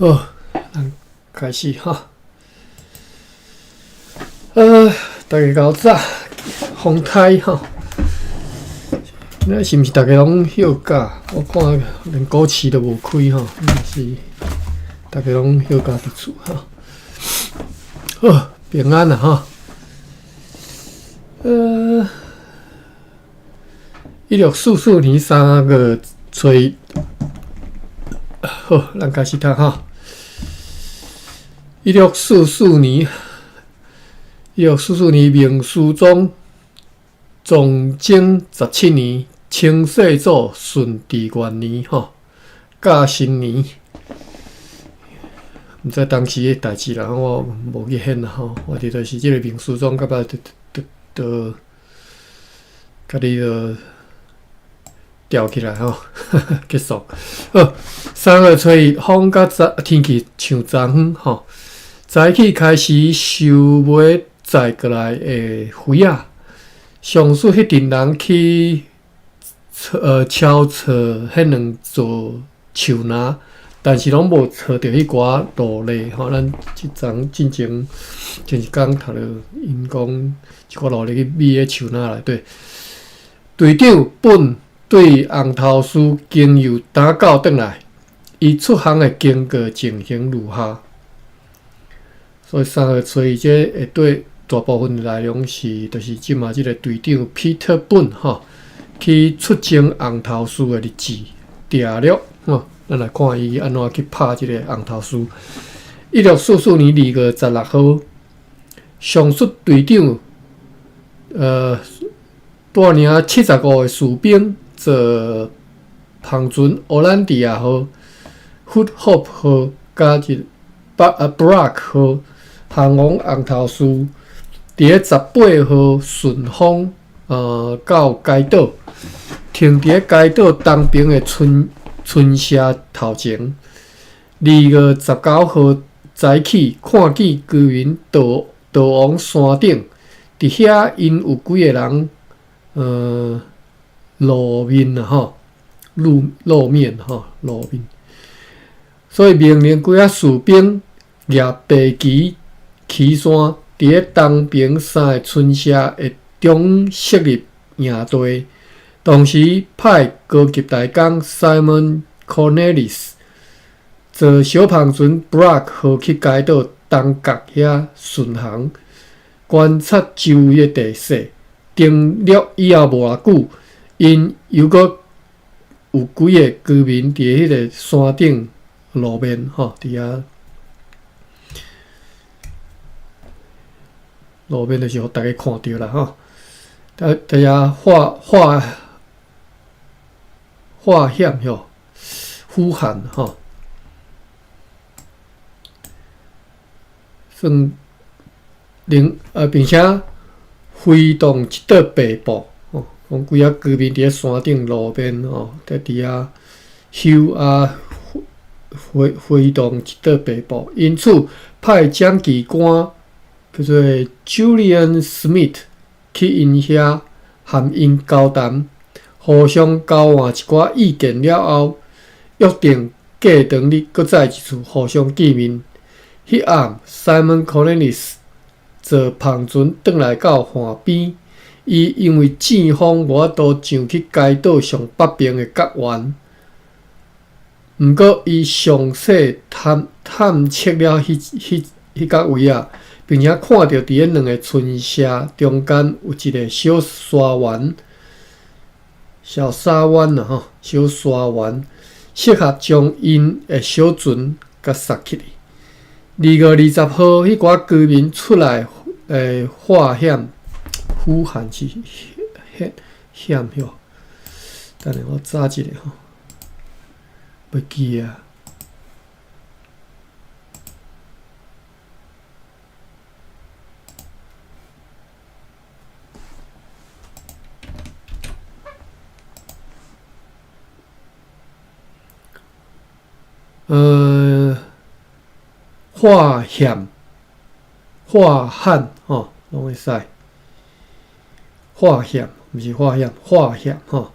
好，咱开始哈。大家搞早，风台哈。那是毋是大家拢休假？我看连股市都无开哈，是大家拢休假伫厝哈。好，平安啦哈。1644年3月初一，好，咱开始读哈。1644年明世宗崇祯17年，清世祖顺治元年吼，甲新年。毋知当时诶代志啦，我无去显啦吼。我伫就是即个明世宗，甲甲你吊起来吼，结束。好，3月初一，风甲天气像昨昏吼。早起开始收买载过来诶鱼仔，上述迄阵人去敲错迄两座树林，但是拢无找着迄寡落泪吼。咱即阵进前一工读着因讲一寡落泪去米诶树林内底。队长本对红头书经由打狗转来，伊出航诶经过情形如下。所以3月初一，这会对大部分内容是，就是即马即个队长 Peter 本吼，去出征红头书诶日志定录吼。咱来看伊安怎去拍即个红头书。1644年2月16号，上述队长带领75个士兵坐航船欧兰迪亚号、福霍号加Brack 号航往红头书，伫咧18号顺风到该岛，停伫咧该岛东边的村社头前。2月19号早起，看见居民逃往山顶，伫遐因有几个人露面啦吼，露面。所以命令几啊士兵举白旗起山，伫咧东边3个村社的中设立营队，同时派高级大工 Simon Cornelis 坐小篷船 Brack 号去该岛东角遐巡航，观察周围的地势。登陆以后无偌久，因又阁有几个居民伫迄个山顶露面吼，伫遐露面就是互大家看到啦吼。大家化险吼，呼喊吼，并且挥动一道白布吼，讲几啊居民伫咧山顶路边吼，伫遐休挥动一道白布，因此派蒋旗官叫做 Julian Smith 去因遐含因交谈，互相交换一寡意见了后，约定过长日搁再一次互相见面。迄暗 ，Simon Cornelis 坐篷船转来到岸边，伊因为正风无法度上去该岛上北边的角湾，毋过伊详细探测了迄角位啊，并且看到伫咧两个村社中间有一个小沙湾啦吼，小沙湾适合将因的小船甲撒起哩。2月20号，迄寡居民出来化险呼喊是险吼。等下我查一下吼，要记啊。化旱吼，拢会使。化险毋是化险，化险吼。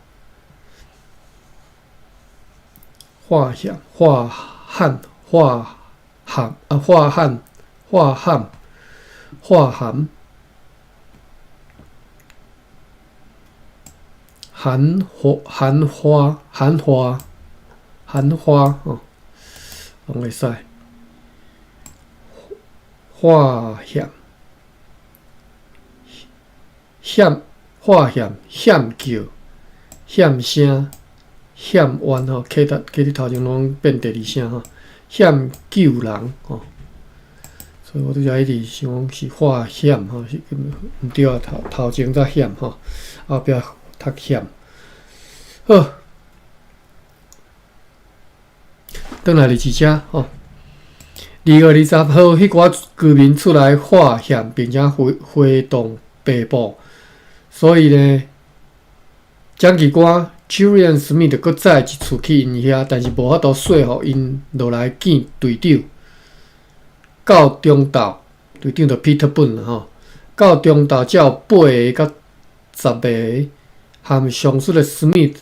化险、化旱、化含化含化含化含含花哦，拢会使化险叫险声险冤吼，起伫头前拢变第二声吼，险救人吼，所以我拄则一直想讲是化险吼，是毋对啊，头前才险吼，后壁读险。好，转来第二只吼，2月20号，迄寡居民出来化险，并且挥动被捕，所以呢，蒋警官 Julian Smith 搁再一次去因遐，但是无法度说服因落来见队长。到中昼，队长就 Peter Boone 吼，到中昼才有8个到10个含上述的 Smith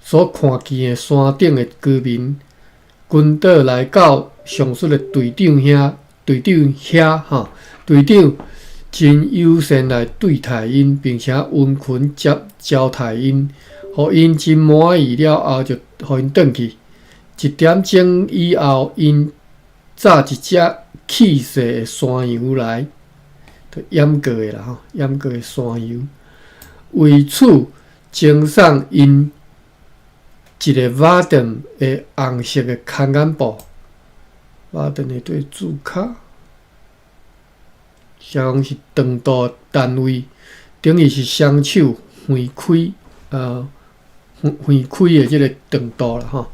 所看见的山顶的居民，军队来到上述的队长遐吼，队长真友善来对待因，并且温群招待因，互因真满意了后，就互因转去。1点钟以后，因载一只气势的山羊来，就掩过的啦吼，掩过的山羊，为此赠送因一个瓦顿的红色的看眼布，瓦顿的对字卡，写讲是长度单位，等于是双手分开分开的即个长度啦吼，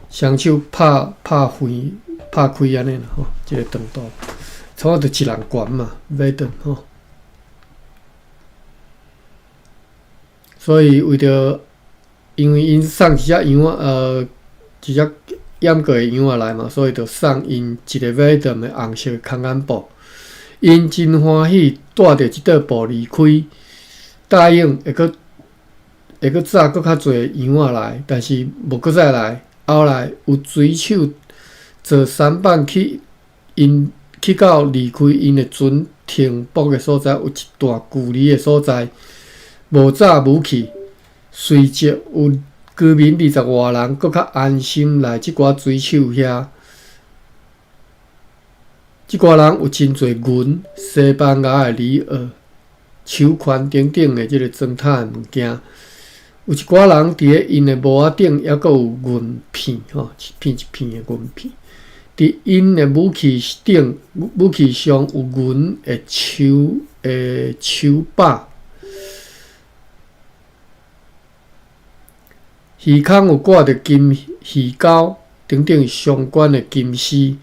双手拍开安尼啦吼，即个长度，差不多一人悬嘛，瓦顿吼，所以为着。因为因送一只羊一只掩过的羊仔来嘛，所以就送因一个瓦顿的红色看眼布。因真欢喜，带着即块布离开，答应会搁载搁较侪羊仔来，但是无搁再来。后来有水手坐舢板去到离开因的船停泊的所在，有一段距离的所在，无早无去。随即有居民20外人，搁较安心来即寡水手遐。即寡人有真侪银、西班牙的礼盒、手环等等的即个装塔的物件。有一寡人伫咧因的帽仔顶，还佫有银片吼，一片一片的银片。伫因的武器上有银的手把。鱼孔有挂着金鱼钩等等相关的金饰。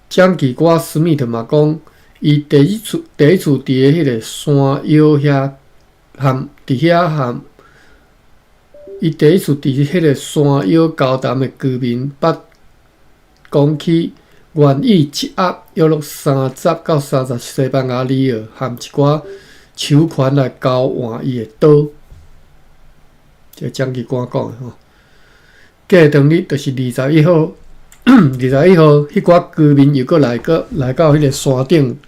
蒋警官史密特嘛讲，伊第一次伫迄个山腰遐伊第一次伫迄个山腰交谈的居民，捌讲起愿意一盒约落30到30西班牙里尔，含一寡手环来交换伊的刀。这蒋警官讲的吼，过当日就是21号，21号迄寡居民又来到迄个山顶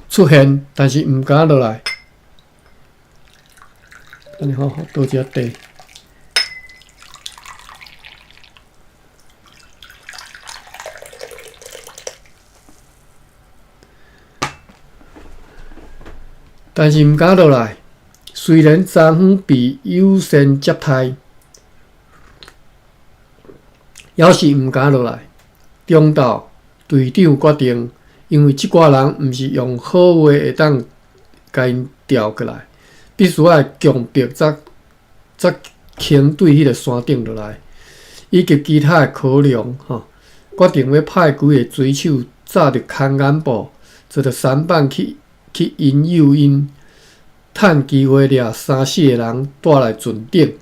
出现，但是毋敢落来。安尼好，倒一下茶。但是毋敢落来。虽然昨昏被友善接待，还是毋敢落来。中昼，队长决定，因为即寡人毋是用好话会当甲因调过来，必须要强迫才肯对迄个山顶落来。以及其他的考量，决定要派几个水手扎着看眼布，坐着舢板去引诱因。趁机会掠3-4个人带来船顶，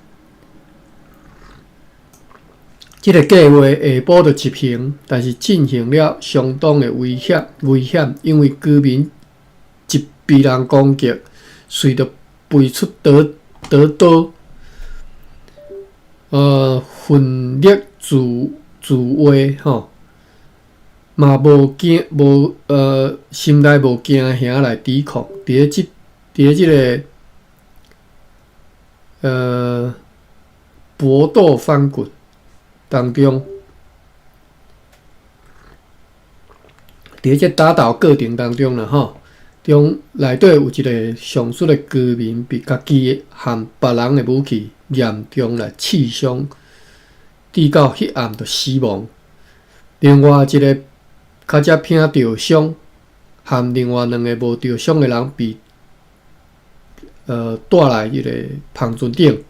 这个计划下晡就执行，但是进行了相当的危险，因为居民一被人攻击，随着飞出刀，分裂自自卫吼，嘛无惊心内无惊吓来抵抗。伫咧即个搏斗翻滚当中，伫即打斗过程当中啦吼，中内底有一个上述的居民被家己和别人的武器严重来刺伤，直到迄暗就死亡。另外一个较只拼着伤，和另外2个无着伤的人被带来迄个篷船顶。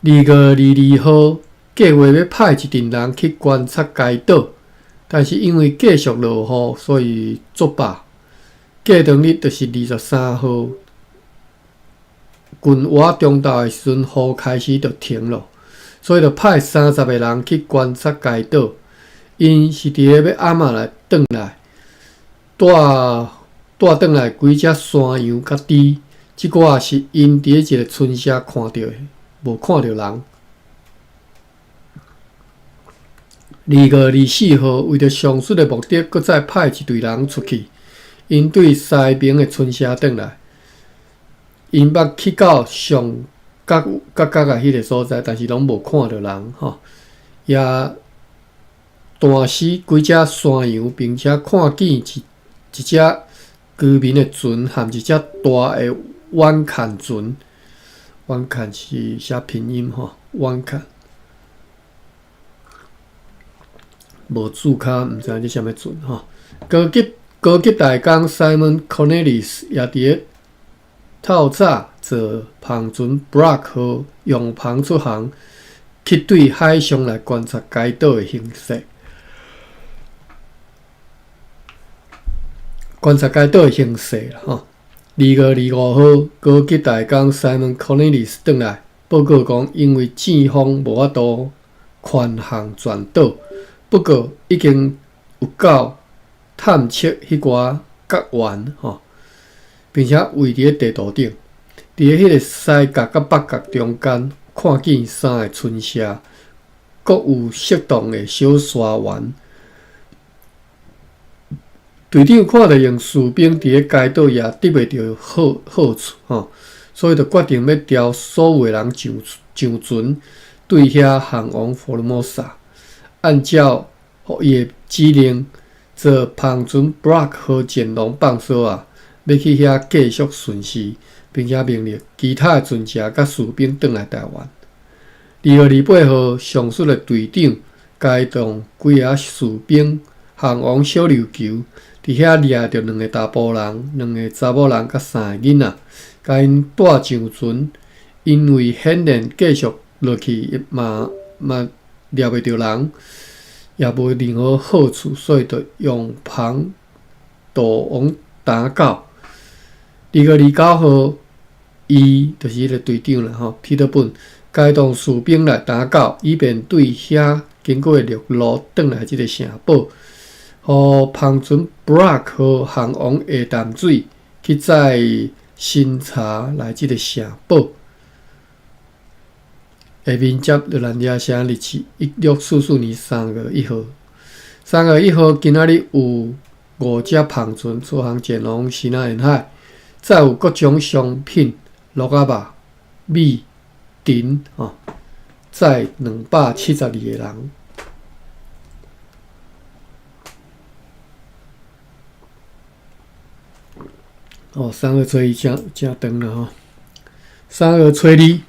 2月22号，计划要派一群人去观察该岛，但是因为继续落雨，所以作罢。过当日就是23号，群活中昼的时阵，雨开始就停了，所以就派30个人去观察该岛。因是伫咧要暗仔来转来，带转来几只山羊甲猪，即个是因伫一个村舍看到的，无看到人。2月24号，为着上述的目的，搁再派一队人出去，因对西边的村舍转来。因捌去到上角的迄个所在，但是拢无看到人吼，也弹死几只山羊，并且看见一只居民的船和一只大的弯砍船。弯砍是写拼音吼，弯砍无注脚，毋知影这啥物船吼。高级大工 Simon Cornelis 也伫咧透早坐篷船 Brock 号用篷出航，去对海上来观察该岛的形势。啦吼。2月25号，高级大工 Simon Cornelis 转来报告讲，因为季风无法度宽航全岛，不过已经有够探测迄寡角湾吼，并且位伫地图顶，伫迄个西角甲北角中间，看见3个村舍，各有适当的小沙湾。队长看到用士兵伫咧该岛也得袂到好处吼，所以就决定要调所有人上船，对遐航往佛罗摩萨。按照伊的指令，坐篷船 Brock 号前龙放哨啊，要去遐继续巡视，并且命令其他的船只甲士兵转来台湾。2月28号，上述的队长该动几个士兵航往小琉球。伫遐掠着2个查甫人、2个查某人甲3个囡仔，甲因带上船。因为显然继续落去嘛掠袂着人，也无任何好处，所以就用篷渡往打狗。2月29号，伊就是迄个队长啦吼，彼得本该动士兵来打狗，以便对遐经过的陆路转来即个城堡。互篷船 Brock 号航往下淡水，去载新茶来即个城堡。下面接着咱遮写日期：1644年3月1号。3月1号，今仔日有5只篷船出航前往西南沿海，载有各种商品、鹿仔肉、米、藤载272个人。3月初1正长啦吼。3月初2，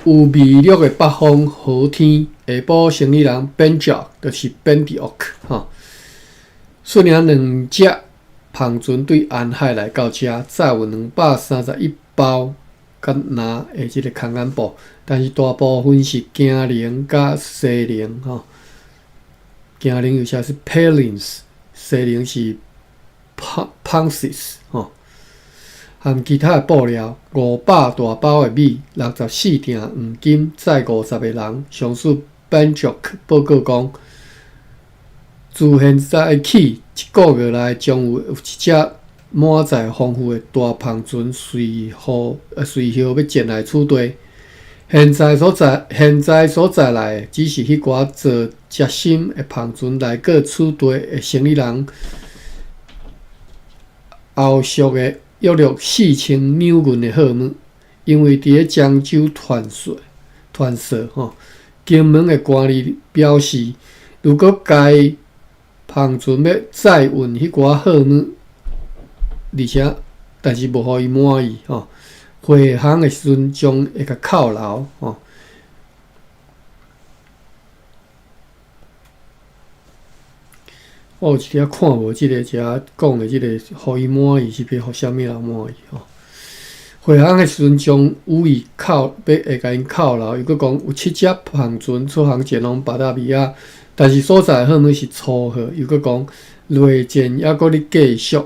有微弱的北风好天，下晡生意人 Benjok 就是Bendiok 吼，率领2只篷船对沿海来到遮，载有231包甲拿的即个空安布，但是大部分是惊灵甲西灵吼。惊灵有写是 Palins， 西灵是 Pansis 吼，含其他的布料500大包的米，64锭黄金，载50个人。上述 Benjok 报告讲，自现在起1个月内，将有一只满载丰富的大篷船随后要前来取代。现在所在来只是迄寡做接心的芳船来个厝地的生理人后续的约4000纽元的货物，因为伫咧漳州团社金门的官吏表示，如果该芳船要载运迄寡货物，但是无互伊满意回航的时阵将会甲扣留我有一条看无即个遮讲的即个，互伊满意是要互啥物人满意回航的时阵将予以会甲因扣留。伊佫讲有7只芳船出航前往巴达维亚，但是所在货物是粗货。又佫讲内战还佫咧继续。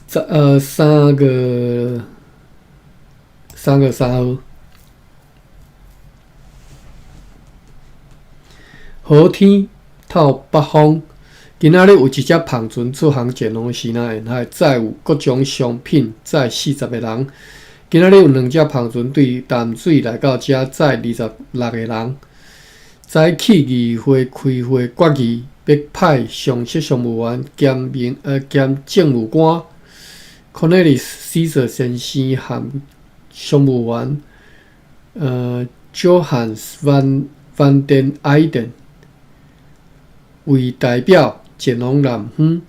3月3号，好天透北风。今仔日有一只芳船出航前往西南沿海，载有各种商品，载40个人。今仔日有2只芳船对淡水来到遮，载26个人。早起议会开会决议，要派上级商务员兼政务官Cornelis Caesar 先生和商务员Johannes van den Eyden 为代表前往南方，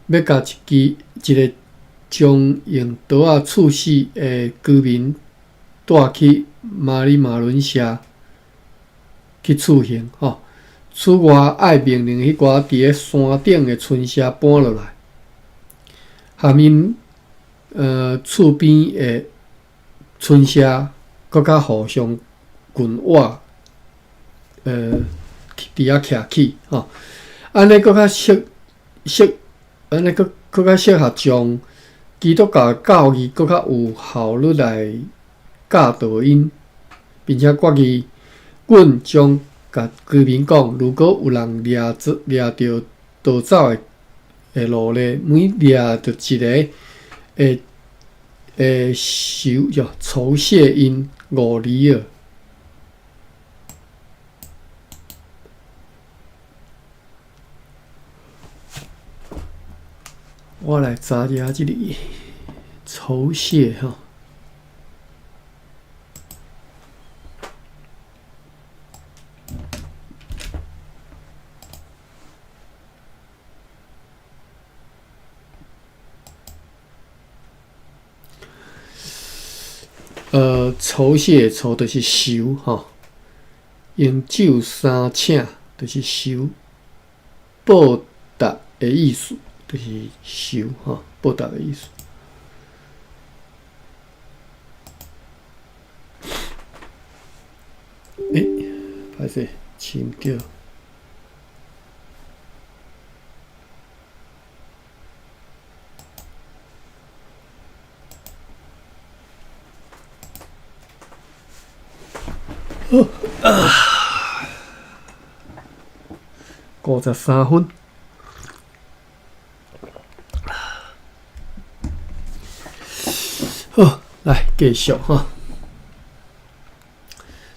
要甲一个将用刀仔处死的居民带去马里马伦社去处刑此外，爱命令迄寡伫咧山顶的村社搬落来，含因厝边的村社搁较互相群活伫遐徛起安尼搁较适合将基督教教义搁较有效率来教导因，并且决议阮将甲居民讲，如果有人掠着逃走的奴隶，每掠着一个会酬谢因5里尔。我来查一下这里酬谢酬谢就是收用酒三请就是收，报答的意思就是收报答的意思。歹势，深叫。53分。好，来继续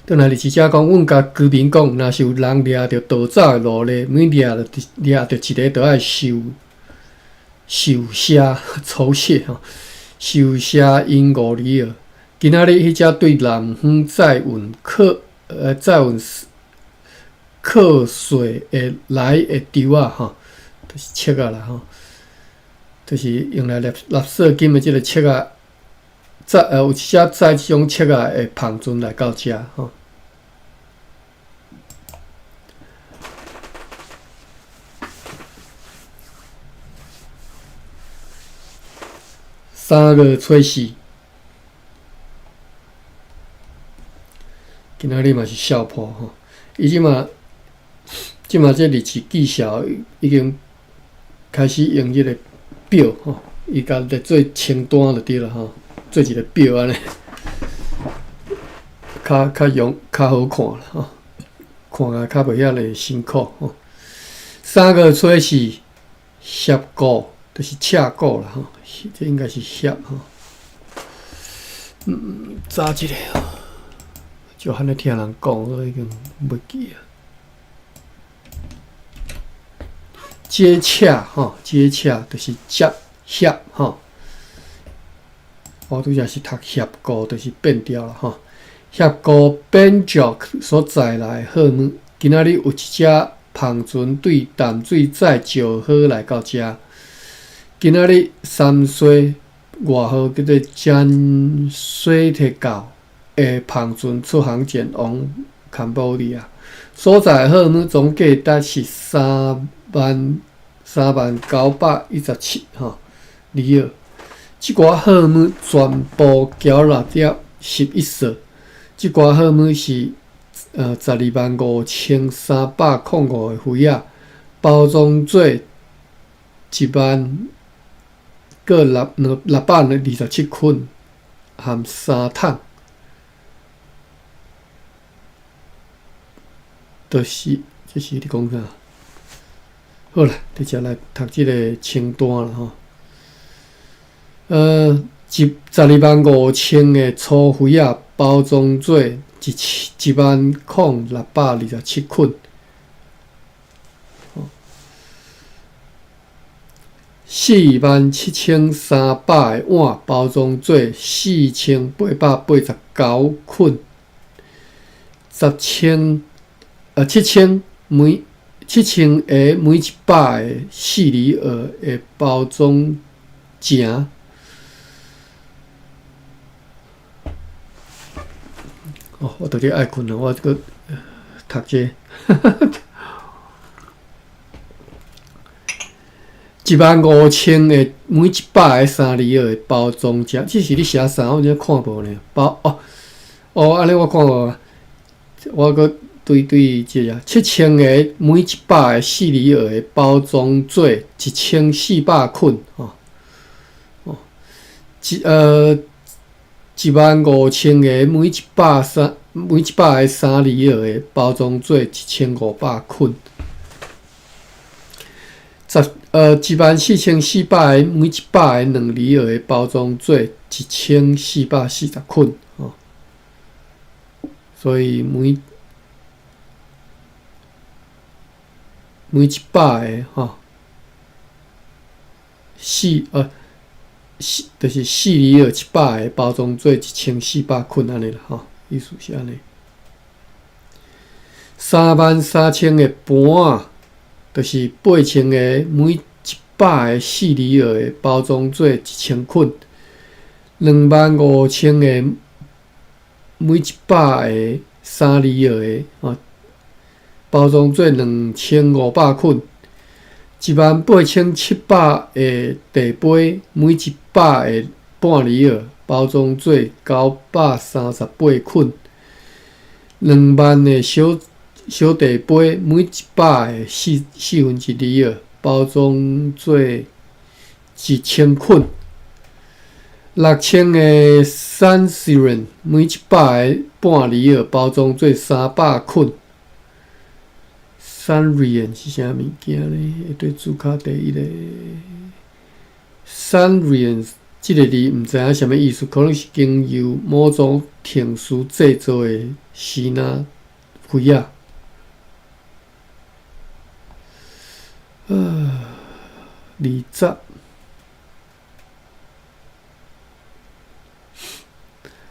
倒来是遮讲，阮甲居民讲，若是有人掠着逃走的奴隶，每掠着一个，都爱受赦酬谢受赦因5里尔。今仔日迄只对南方载运课税的来的丢就是切啦就是用来纳税金的即个切有一只载即种切的芳船来到遮3月初4。今仔日嘛是笑破伊即嘛这日子记晓已经开始用即个表伊甲来做清单就对了做一个表安尼，较好看啦看啊较袂遐尼辛苦3月初4虾膏，就是赤膏啦吼，这应该是虾吼。查一下吼，就安尼听人讲，我已经袂记啊。接洽吼，接洽就是接洽吼。我拄则是读协膏，就是变调了吼。协膏变作所在来好物，今仔日有一只芳船对淡水载石好来到遮。今仔日3岁外号叫做詹水铁教的芳船出航前往坎布利亚，所在好物总价值是33917里尔。即寡好物全部缴纳了11色，即寡好物是125305的灰仔，包装做10627捆含3桶，这是你讲啥？好啦，直接来读即个清单啦吼。125000的粗灰仔包装做10627捆，47300的碗包装做4889捆，7000个每100个4里尔的包装埕。我到底爱困了，我这个读这15000的每100个3里尔的包装埕，这是你写啥？我真看无呢。安尼我看无，我搁对这啊，7000个每100个4里尔的包装做1400捆15000个每100个3里尔的包装做1500捆，14400个每100个2里尔的包装做1440捆所以每100个就是4里尔700个包装做1400捆安尼啦意思是安尼。33000个盘仔，就是8000个每100个4里尔的包装做1000捆，25000个每100个3里尔的包装做2500捆，18700个茶杯，每100个半里尔包装做938捆，20000个小茶杯，每100个1/4里尔包装做1000捆，6000个Sansiren，每100个半里尔包装做300捆。Sanrian 是啥物件呢？对字卡第一个 Sanrian 这个字毋知影啥物意思，可能是经由某种特殊制作的希纳灰仔。20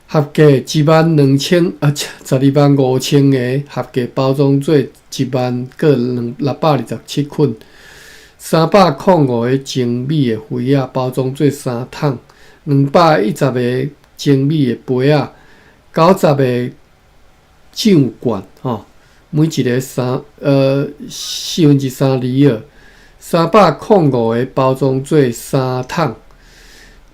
合计1200012500个合计包装做10627捆，305个精美的灰仔包装做3桶，210个精美的杯仔，90个酱罐每一个3/4里尔，305个包装做3桶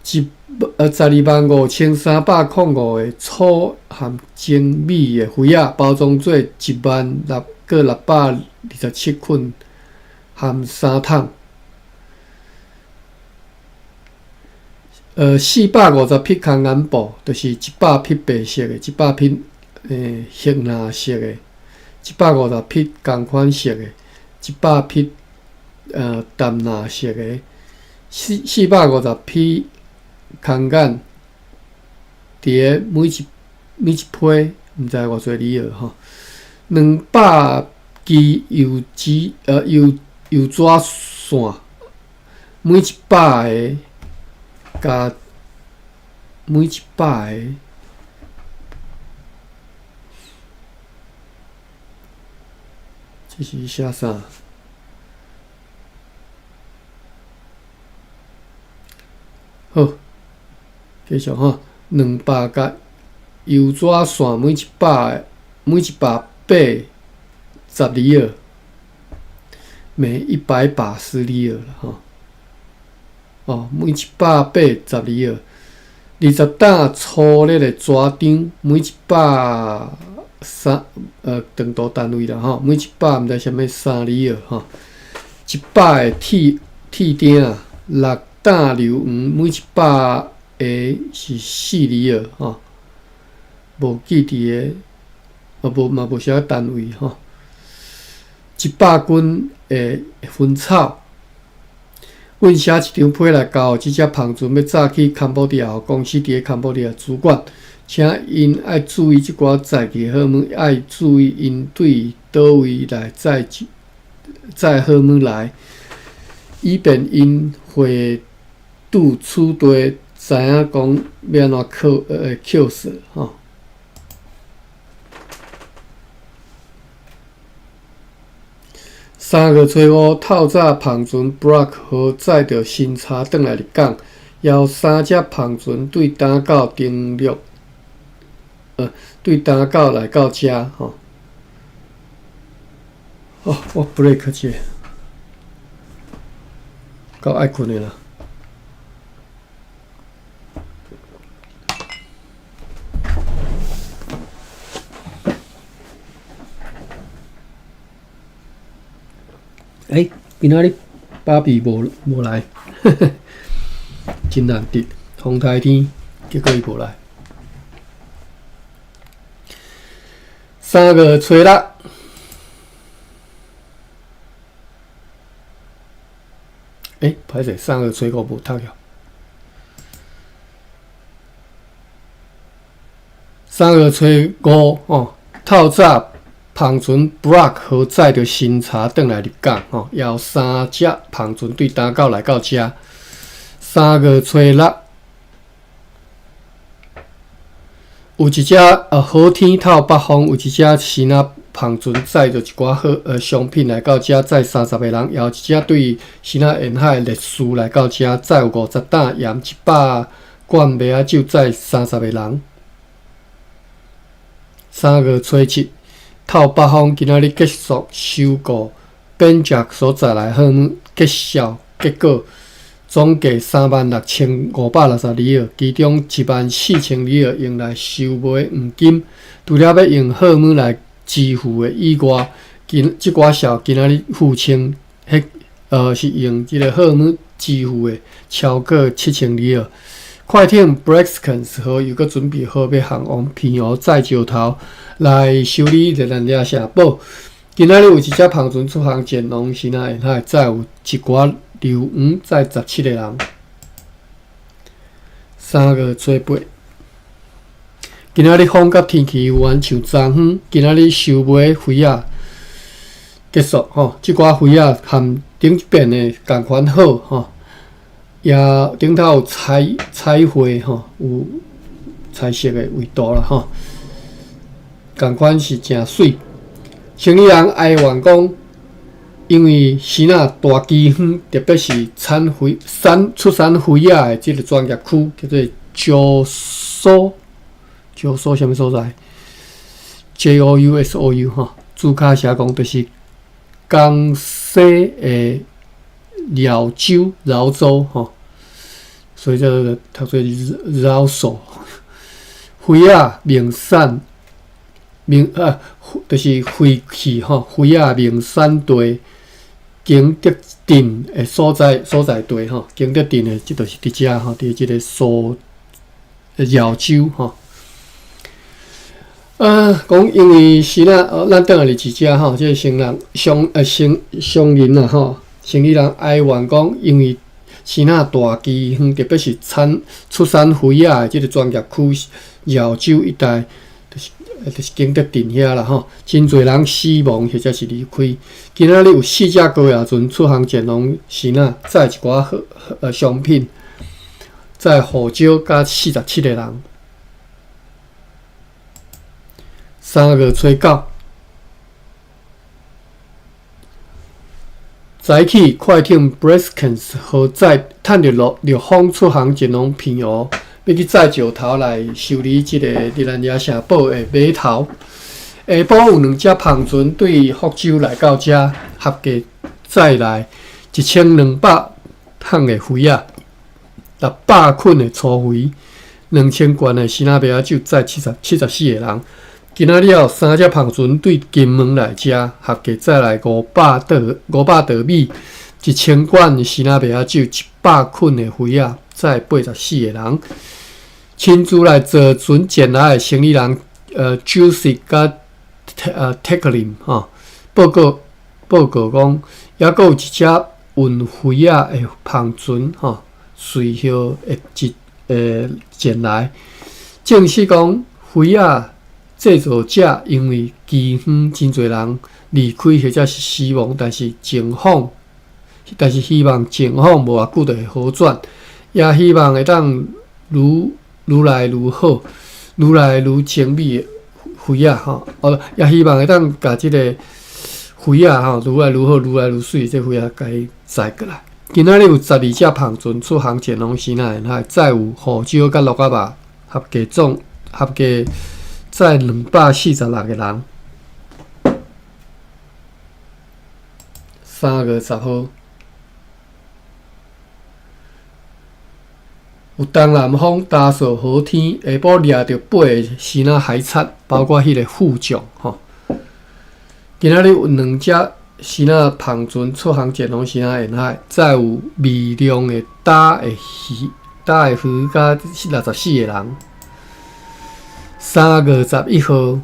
，125,305个粗含精美的灰仔包装做10627捆含3桶，450匹空眼布，就是100匹白色的，100匹黑蓝色的，150匹同款色的，100匹淡蓝色的450匹空间，伫每一批，毋知偌济里尔吼，200支油纸线，每100个加每100个。这是写啥？好，继续吼，200个油纸线，每180里尔，每180里尔了吼。哦，每180里尔，20担粗粒的纸张，每长度单位啦吼，每100毋知啥物3里尔吼，100个铁钉，6担硫黄，每100个是4里尔吼，无记伫个，无写单位吼，100斤的薰草。阮写一张批来交即只芳船要早去坎布迪亚，互公司伫咧坎布迪亚主管。请因爱注意即寡载具货物，爱注意因对倒位来载货物来，以便因会拄处地知影讲要安怎扣死吼。3月初5，透早芳船 Brock 号载着新茶转来入港，邀3只芳船对单港登陆。对单港来到遮吼。哦，我 break 者，够爱困的啦。今仔日芭比无来，真难得，风台天，结果伊无来。3月初6，歹势，3月初5无读了。3月初5哦，透早芳船 Brock 号载着新茶转来入港哦，邀3只芳船对单港来到遮。3月初6。有一只好天透北风，有一只新仔芳船载着一寡好商品来到遮，载30个人，也有一只对新仔沿海烈士来到遮，载有50担盐100罐麦仔酒，载30个人。3月初7，透北风今仔日结束收购变价所在来货物结销结果。总计36560里尔，其中14000里尔用来收买黄金，除了要用货物来支付的以外，即寡小今仔日付清，是用即个货物支付的超过7000里尔。快艇 Braxton 号又搁准备好要航往偏湖载石头来修理热兰遮城堡。今仔日有一只芳船出航前往新仔沿海，载有一寡硫黄，载17个人。3月初8，今仔日风甲天气有缘像昨昏，今仔日收买花仔结束吼，即寡花仔含顶一遍的共款好吼，也顶头有彩绘吼，有彩色的味道啦吼，共款是真水。生意人哀怨讲，因为新仔大基园，特别是出产花仔的即个专业区，叫做石锁什么所在 ？JOUSOU 吼，注脚写讲就是江西的饶州吼，所以叫做读做饶锁花仔名产就是花器吼，花仔名产地景德镇的所在地吼，景德镇的即就是伫遮吼，伫即个饶州吼。讲因为是咱转来是遮吼，即个商人啊吼，生理人哀怨讲，因为新仔大基园，特别是出产肥仔的即个专业区绕州一带，就是景德镇遐啦吼，真侪人死亡或者是离开。今仔日有4只高野船出航前往新仔，载一寡商品，载护照甲47个人。3月初9。早起快艇 Breskens 和载趁着陆风出航前往平湖，要去载石头来修理即个日兰野城堡的码头。下晡有2只篷船对福州来到遮，合计载来1200桶的肥仔，600捆的粗肥，2000罐的鲜仔白酒，载74个人。今仔日有3只篷船对金门来遮，合计载来500德米，1000罐鲜仔白酒，100捆的肥仔，载84个人。亲自来坐船前来的生意人Juicy 甲Tecklin 吼，报告讲，还佫有一只运肥仔的篷船吼，随后前来，证实讲肥仔制造者因为基园真侪人离开或者是死亡，但是希望情况无偌久就会好转，也希望会当愈来愈好，愈来愈精美的肥仔吼，也希望会当甲即个肥仔吼愈来愈好、愈来愈水，这肥仔甲伊载过来。今仔日有12只篷船出航前往西南沿海，载有护照甲鹿仔肉，合计载246个人。3月10号，有东南风打扫好天，下晡掠着8个鲜仔海产，包括迄个副将吼。今仔日有2只鲜仔篷船出航前往鲜仔沿海，载有微量的打的鱼甲64个人。3月11号，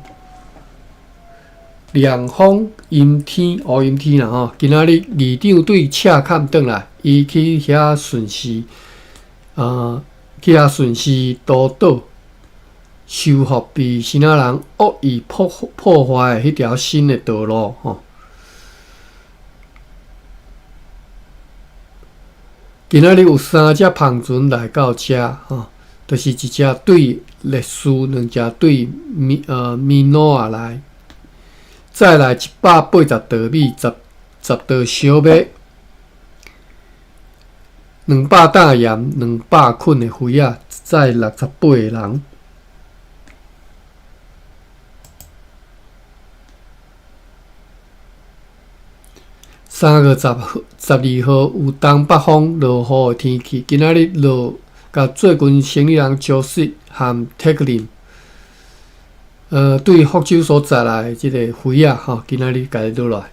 凉风阴天，乌阴天啦吼。今仔日议长对赤坎转来，伊去遐巡视，督导修复被新仔人恶意破坏的迄条新的道路吼。今仔日有3只篷船来到遮吼。就是一只对烈士，2只对米诺亚来，再来180德米，10道小马，200担盐，200捆的肥仔，载68个人。3月12号有东北风落雨的天气，今仔日落。甲最近生理人Joseph和 Tecklin， 对福州所载来即个肥仔吼，今仔日甲伊落来。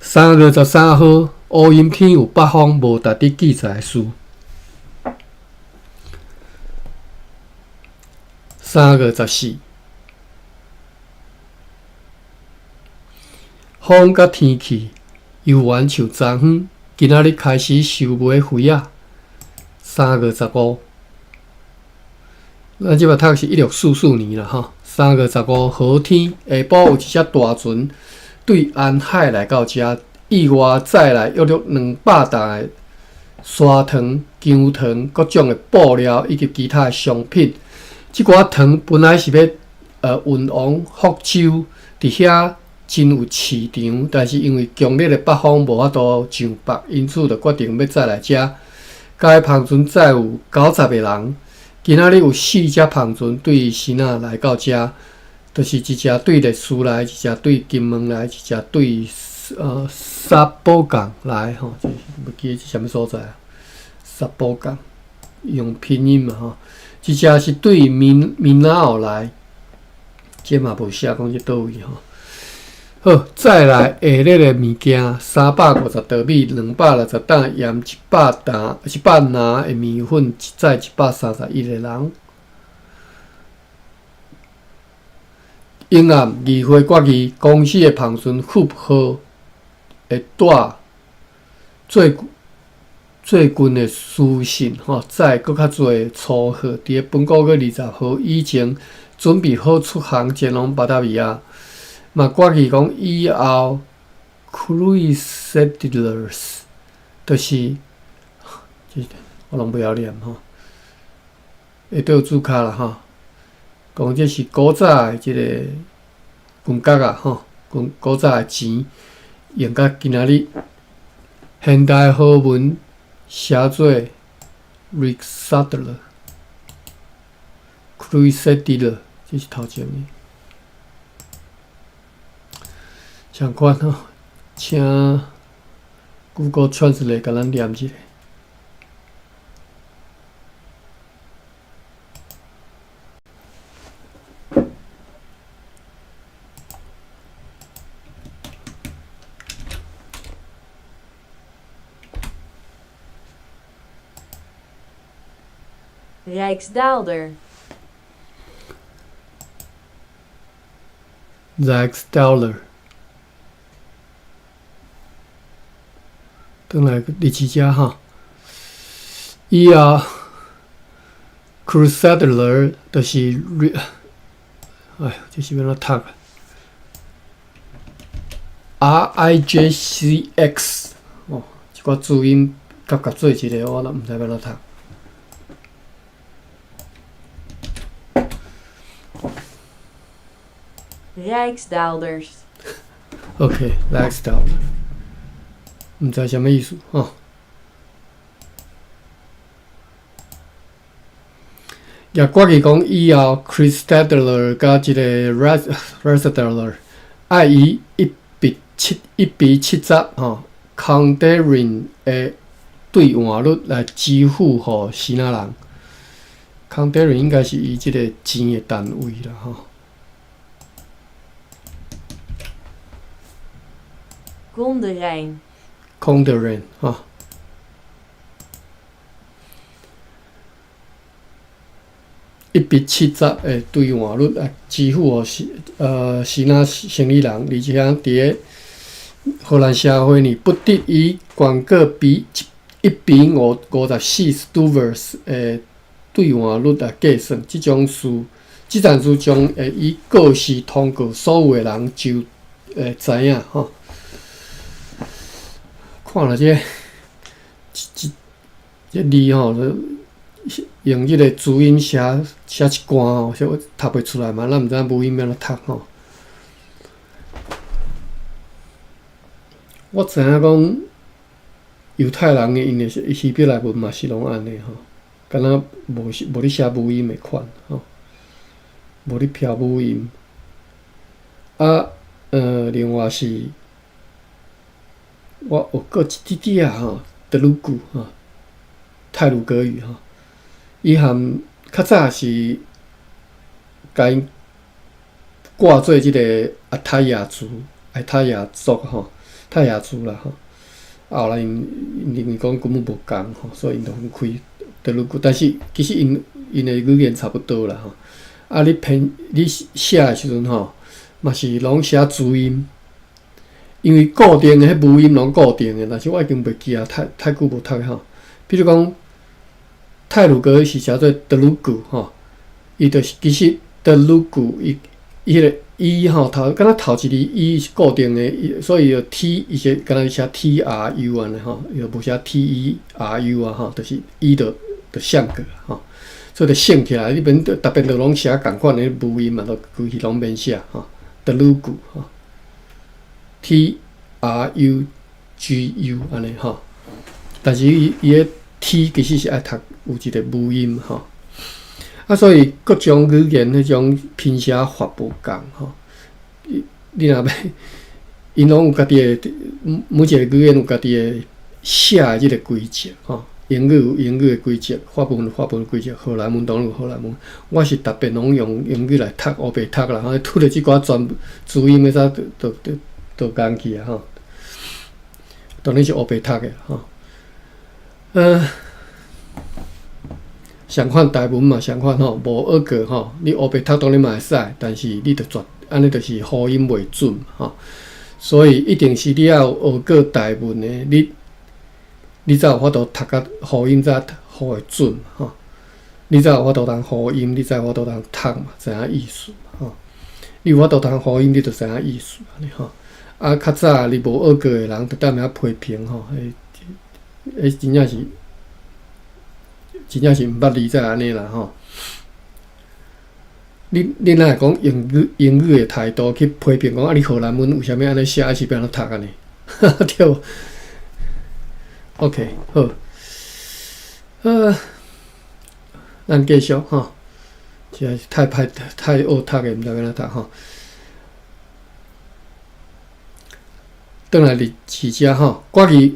3月13号，乌阴天有北风，无值得记载的事。3月14。风甲天气犹原像昨昏，今仔日开始收买肥仔。3月15，咱即摆读是1644年啦吼。3月15好天，下晡有一只大船对安海来到遮，意外载来约200担的沙糖、姜糖、各种的布料以及其他的商品。即寡糖本来是要运往福州，伫遐。真有市场，但是因为强烈的北风无法度上北，因此就决定要再来遮。该篷船载有90个人。今仔日有4只篷船对新仔来到遮，就是一只对烈士来，一只对金门来，一只对沙堡港来吼。这不记得是啥物所在啊？沙堡港用拼音嘛吼。一只是对闽南澳来，这嘛无写讲是倒位吼。好，再来下日的物件，350德米，260担盐，100担的米粉，载131个人。阴暗议会决议，公司的旁顺符合会带最近的书信再搁较侪粗货，伫咧本个月20号以前准备好出航前往巴达维亚。嘛，决议讲以后 cruise settlers 就是我拢不晓念下底有注脚啦讲这是古早的即个军角古早的钱用到今仔日现代号文写做 Rick Sadler cruise settler， 这是头前的。相关请 Google Translate 甲咱念一下。Rijksdaalder. Rijksdaalder。转来第七只伊crusader 就是这是要怎读？RIJCX 一寡注音夹做一个，我都毋知要怎读。Rijksdaalders. OK， Rijksdaalder， 毋知啥物意思也决议讲以后 ，Crusader 甲即个 Rijksdaalder 爱以1:70 Condarin 的兑换率来支付互希腊人。Condarin 应该是伊即个钱的单位啦Condarin 1:70的兑换率来支付希腊生理人，而且伫咧荷兰社会呢，不得以管个比1:54 Stuvers 的兑换率来计算。这战术将会以告示通过所有的人就知影看了这字用即个注音写一段小我读袂出来嘛，咱毋知母音要怎读我知影讲犹太人的因的希伯来文嘛是拢安尼敢若无咧写母音的款无咧飘母音另外是我有过一滴滴德鲁古泰鲁格语伊含较早是甲因挂做即个阿泰雅族泰雅族啦后来因认为讲根本无共所以因就分开德鲁古，但是其实因的语言差不多啦你写的时阵嘛是拢写注音，因为固定的迄母音拢固定的，但是我已经袂记太久无读比如讲泰鲁格是写做德鲁古伊就是其实德鲁古伊迄个头敢若头一字是固定的，所以T 伊是敢若写 TRU 安尼伊就无写 TERU 就是就相隔所以就省起来，你免逐遍就拢写共款的母音嘛，都规气拢免写德鲁古TRUGU 安尼但是伊的 T 其实是爱读有一个母音所以各种语言迄种拼写法无共你若要因拢有家己的每一个语言有家己的写的即个规则英语有英语的规则，法文有法文的规则，荷兰文当然有荷兰文。我是逐遍拢用英语来读，黑白读啦。拄着即寡全注音，要啥都讲去当然是黑白读的相款台文嘛，相款无学过你黑白读当然嘛会使，但是你着安尼就是发音袂准吼。所以一定是你要有学过台文的，你才有法度读甲发音才发会准吼。你才有法度通发音，你才有法度通读嘛，知影意思吼。你有法度通发音，你就知影意思安尼吼。啊，较早你无学过的人，就踮遐批评吼，迄真正是毋捌理解安尼啦吼。你若会讲英语的态度去批评讲啊，你荷兰文为虾米安尼写，还是变安怎读安尼？对无 ？OK， 好，咱继续吼，这太学读的，毋知要安怎读吼。转来伫市遮吼，国语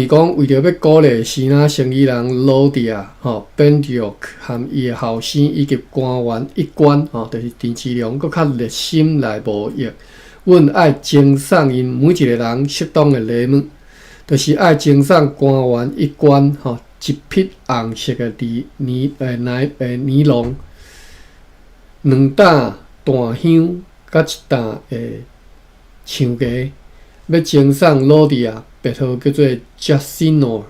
讲为着要鼓励西南生意人罗迪亚吼、本迪奥和伊的后生以及官员一贯吼，就是陈其良，搁较热心来无益。阮爱赠送因每一个人适当的礼物，就是爱赠送官员一贯吼一匹红色的尼龙，2担大香，甲1担橡茄。要赠送罗迪亚，别号叫做 Jacinor，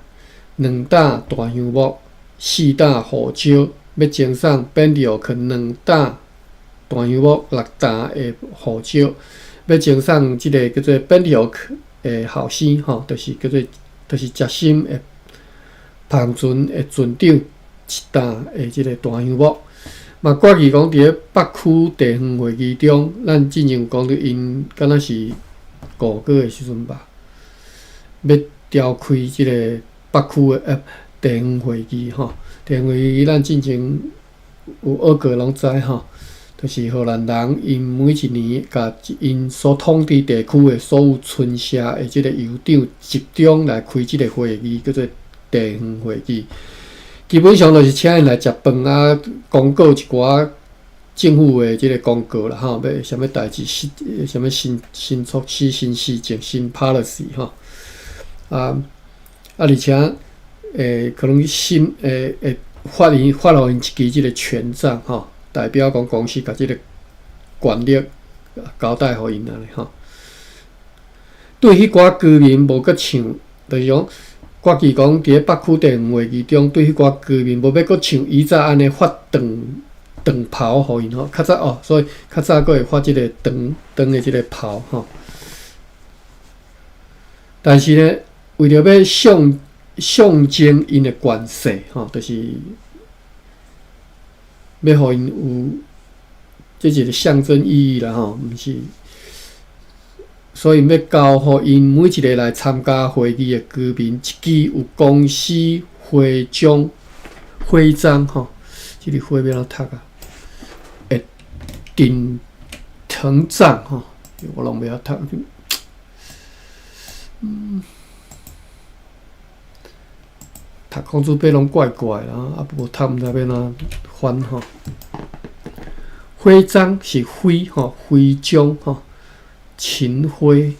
2担大香木，4担胡椒。要赠送本迪奥克2担大香木，6担的胡椒。要赠送即个叫做本迪奥克的后生吼，就是夹心的旁船的船长1担的即个大香木。嘛，国语讲伫咧北区地方会议中，咱之前讲着因敢若是。5个月时阵吧，要召开即个北区的地方会议吼。地方会议咱之前有学过拢知吼，就是荷兰人因每一年甲因所统治地区的所有村社的即个酋长集中来开即个会议，叫做地方会议。基本上就是请因来食饭啊，公告一寡。政府的即个公告啦，吼，要啥物代志，啥物新措施、新事情、新 policy 吼，而且可能发互因一支即个权杖吼，代表讲公司甲即个权力交代互因安尼吼。对迄寡居民无阁像，就是讲国语讲伫咧北区地方会议中，对迄寡居民无要阁像以前安尼发长袍互因吼，较早所以较早佫会发即个长的即个袍吼。但是呢，为着要象征因的权势吼，就是要互因有这一个象征意义啦吼，毋是。所以要交互因每一个来参加会议的居民一支有公司徽章吼，即个徽要安怎读啊？顶藤杖吼，我拢袂晓读。读公主杯拢怪怪啦，啊无读毋知要安怎翻吼。徽章是徽吼，徽章吼，秦徽、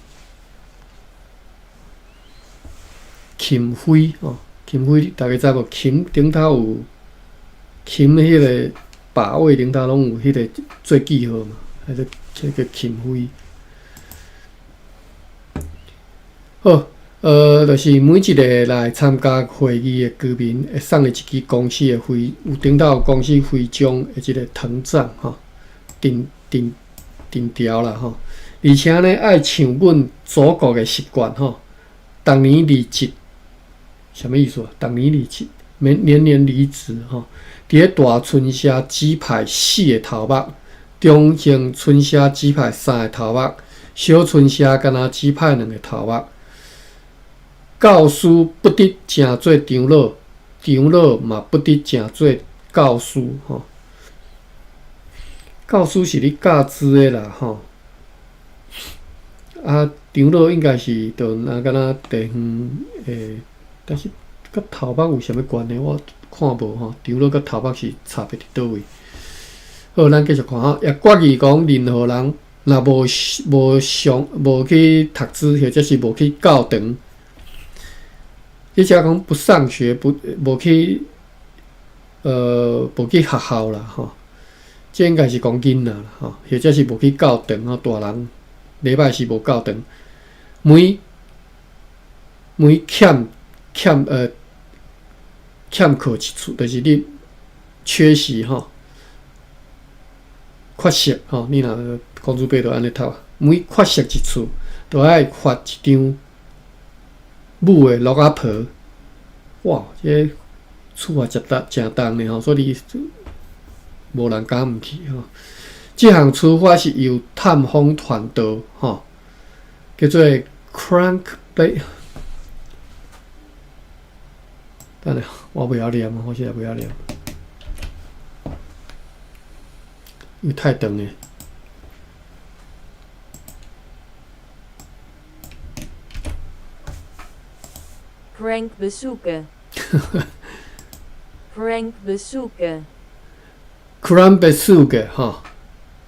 琴徽吼，琴徽大家知无？琴顶头有琴迄个。把位顶头拢有迄个做记号嘛，迄个琴徽。好，就是每一个来参加会议的居民会送你一支公司的徽，有顶头有公司徽章的即个藤杖吼，顶条啦吼。而且呢，爱像阮祖国的习惯吼，逐年离职，什么意思啊？逐年离职，年年离职吼。伫咧大春社只派4个头目，中型春社只派3个头目，小春社敢若只派2个头目。教师不得正做长老，长老嘛不得正做教师吼。教师是你教资的啦吼，啊，长老应该是就敢若地方但是甲头目有啥物关系？我看无吼，长老甲头目是差别伫倒位？好，咱继续看吼。也国语讲，任何人若无去读书，或者是无去教堂，即只讲不上学，无去学校啦吼。这应该是讲囡仔啦，吼，或者是无去教堂吼，大人礼拜是无教堂，每欠课一次，就是你缺席吼，缺席吼，你若公主病就安尼读啊，每缺席一次，就爱发一张母的鹿仔皮。哇，这处罚诚重呢吼，所以无人敢毋去吼。这项处罚是由探访团队吼，叫做 Crankbait。等下，我不要念，我现在不要念，因为太长了。Prank bezoeken. Prank bezoeken. Crankbait 吼，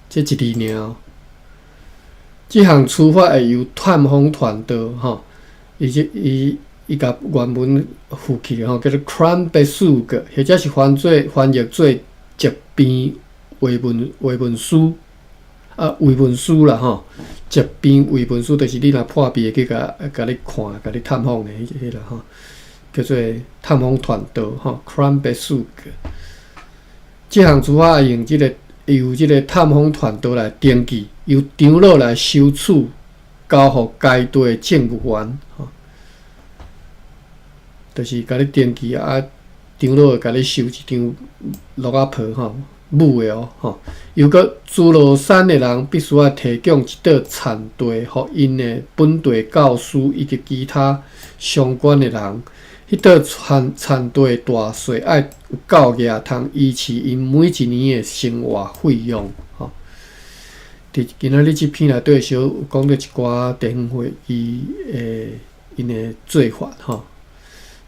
这一字尔。这项处罚会由探访团队吼，伊甲原文附起吼，叫做 crime bezoek， 或者是翻译做疾病维文书维文书啦吼，疾病维文书就是你若破病去甲你看、甲你探访的迄个吼，叫做探访团队吼 crime bezoek。这项处罚由这个探访团队来登记，由长老来收取，交互该队的政务员吼。就是甲你登记啊，长老会甲你收一张鹿仔皮吼，母的哦吼。又搁诸罗山的人必须要提供一道田地，互因的本地教师以及其他相关的人。迄道田地大细爱有够额，通依持因每一年的生活费用吼。伫今仔日即篇内底小有讲到一寡地方会因的做法吼。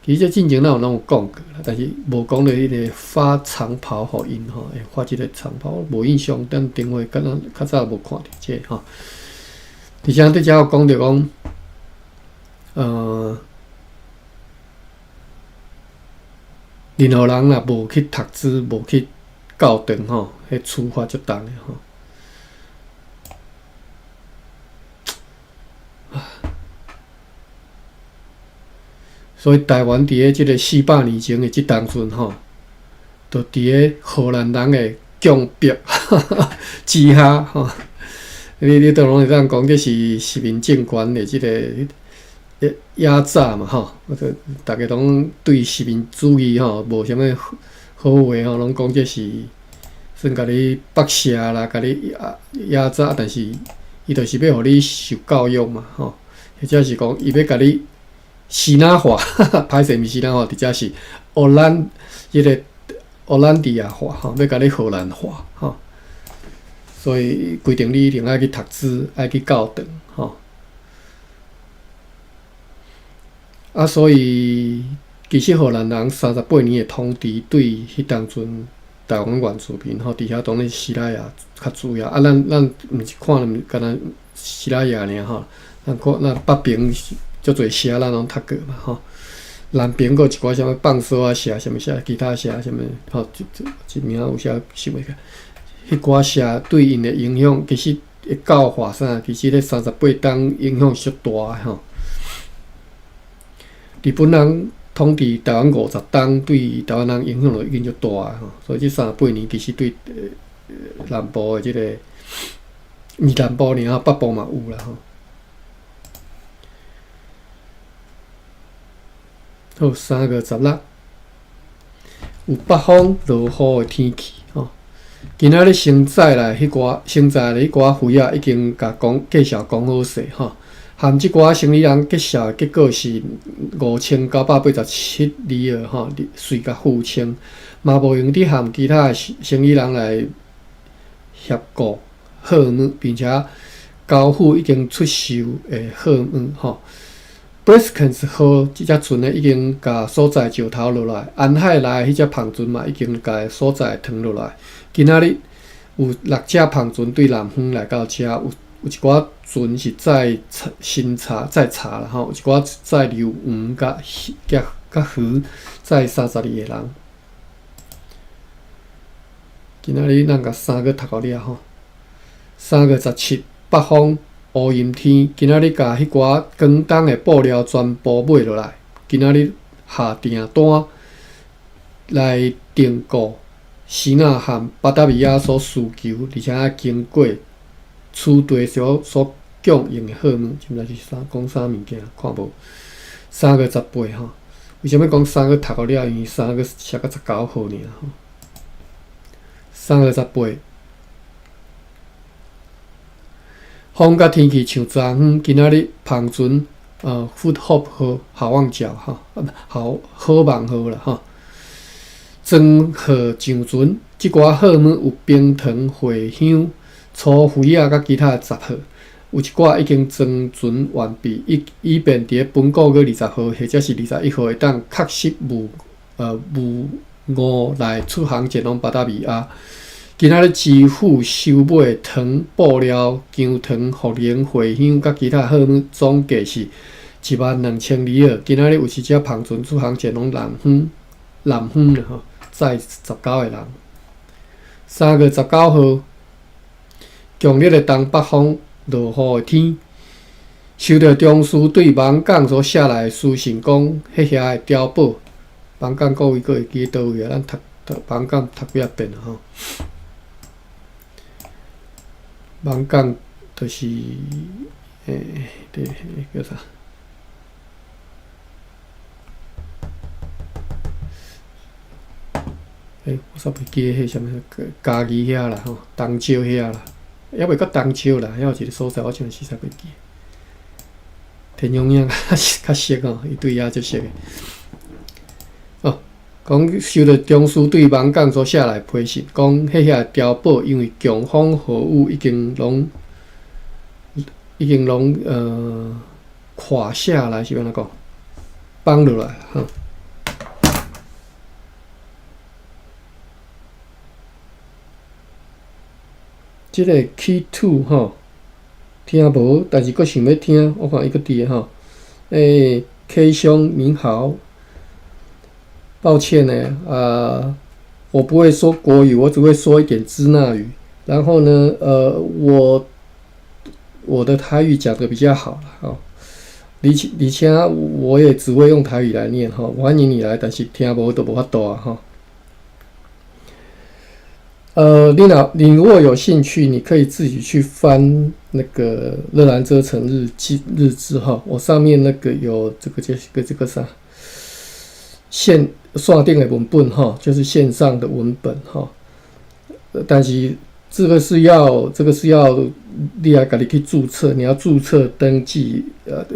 其实进前咱有讲过啦，但是无讲到迄个发长袍互因吼，会发即个长袍，无印象。等电话敢若较早无看到这吼。而且对遮有讲到讲，任何人若无去读书，无去教堂吼，迄处罚足重的吼。所以台湾伫个即个400年前的即当阵吼，就伫个荷兰人的强迫之下吼，你都拢会当讲这是殖民政权的即个压榨嘛吼，大家拢对殖民主义吼无啥物好话吼，拢讲这是算甲你剥削啦，甲你压榨，但是伊就是要互你受教育嘛吼，或者是讲伊要甲你。希腊化，歹势毋是希腊化，直接是荷兰迪亚化吼，要甲你荷兰化吼。所以规定你一定爱去读书，爱去教堂吼。所以其实荷兰人38年的统治对迄当阵台湾原住民吼，伫遐当然希腊雅较主要。咱毋是看干那希腊雅尔吼，咱北平。足侪社咱拢读过嘛吼，南边阁一寡啥物放手啊社，啥物社，其他社啥物吼，一名有啥想袂起。迄寡社对因的影响，其实教化啥，其实咧38党影响足大吼。日本人统治台湾50党，对台湾人影响就已经足大吼，所以这38年其实对南部的即个，毋是南部尔啊，北部嘛有啦吼。好，3月16，有北风落雨的天气吼。今仔日先载来迄寡会啊，已经介绍讲好势吼。含即寡生理人介绍的结果是5987例吼，随甲付清，嘛无用伫含其他的生理人来协助好物，并且交付已经出售的好物吼。Briskens 号即只船呢已经甲所在石头落来，安海内迄只篷船嘛已经甲所在拖落来。今仔日有6只篷船对南方来到遮，有一寡船是载查啦吼，有一寡载硫黄甲鱼载32个人。今仔日咱甲3个读互了吼。3月17，北方乌阴天。今仔日甲迄寡广东的布料全部买落来。今仔日下订单来订购希腊和巴达米亚所需求，而且经过此地所供应的货物，现在是讲啥物件？看无。3月18吼，为什么讲3月读互了？因为3月写到19号尔吼。3月18，风甲天气像昨昏，今仔日芳船福福号好望角哈，好望号啦哈。庄河上船，即寡货物有冰糖、茴香、粗灰仔甲其他杂货，有一寡已经装船完毕，以便伫本个月20号或者是21号会当确实无误来出航前往巴达米亚。今仔日支付收买糖、布料、姜糖、茯苓、茴香甲其他货物总计是12000里尔。今仔日有一只帆船出航前往南方了吼，载19个人。3月19号，强烈的东北风、落雨的天，收到中枢对芒港所写来的书信，讲迄遐的碉堡，芒港各位会记倒位啊？咱读芒港读几啊遍了吼。芒港就是叫啥？我煞袂记迄啥物嘉义遐啦吼，东石遐啦，还袂到东石啦，遐有一个所在，我真是煞袂记。田永英较熟哦，伊对遐足熟诶。讲收到中枢对芒港所写来批信，讲迄遐碉堡因为强风豪雨已经拢垮下来，是安怎讲？崩落来吼。即个 Key 2吼，听无，但是佫想要听，我看伊佫伫吼。K 兄您好。抱歉呢，我不会说国语，我只会说一点支那语。然后呢，我的台语讲得比较好了，而且我也只会用台语来念哈。欢迎你来，但是听无都无法度啊哈。你如果有兴趣，你可以自己去翻那个热兰遮城日志哈。我上面那个有这个啥？线顶的文本哈，就是线上的文本哈。但是这个是要你要自己去注册，你要注册登记，